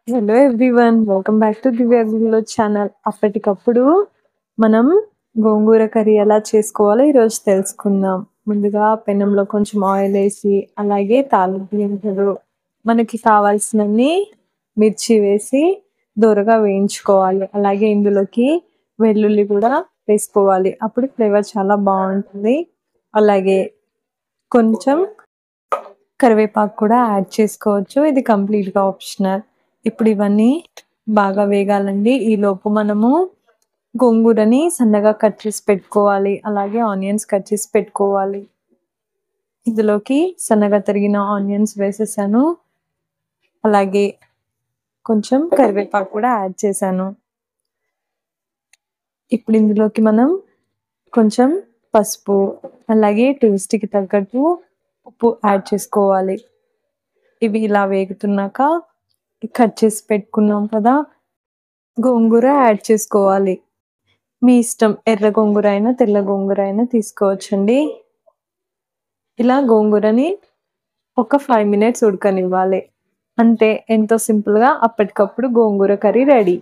Hello everyone, welcome back to Divya village channel. అప్పటికప్పుడు మనం గోంగూర curry ఎలా చేసుకోవాలో ఈరోజు తెలుసుకుందాం. ముందుగా పెనంలో కొంచెం ఆయిల్ వేసి, అలాగే తాలింపు గింజలు, మనకి కావాల్సినన్ని మిర్చి వేసి దోరగా వేయించుకోవాలి. అలాగే ఇందులోకి వెల్లుల్లి కూడా వేసుకోవాలి, అప్పుడు ఫ్లేవర్ చాలా బాగుంటుంది. అలాగే కొంచెం కరివేపాకు కూడా యాడ్ చేసుకోవచ్చు, ఇది కంప్లీట్గా ఆప్షనల్. ఇప్పుడు ఇవన్నీ బాగా వేగాలండి. ఈలోపు మనము గోంగూరని సన్నగా కట్ చేసి పెట్టుకోవాలి, అలాగే ఆనియన్స్ కట్ చేసి పెట్టుకోవాలి. ఇందులోకి సన్నగా తరిగిన ఆనియన్స్ వేసేసాను, అలాగే కొంచెం కరివేపాకు కూడా యాడ్ చేశాను. ఇప్పుడు ఇందులోకి మనం కొంచెం పసుపు, అలాగే టేస్ట్కి తగ్గట్టు ఉప్పు యాడ్ చేసుకోవాలి. ఇవి ఇలా వేగుతున్నాక కట్ చేసి పెట్టుకున్నాం కదా గోంగూర యాడ్ చేసుకోవాలి. మీ ఇష్టం, ఎర్ర గోంగూర అయినా తెల్ల గోంగూర అయినా తీసుకోవచ్చండి. ఇలా గోంగూరని ఒక 5 minutes ఉడకనివ్వాలి. అంతే, ఎంతో సింపుల్గా అప్పటికప్పుడు గోంగూర కర్రీ రెడీ.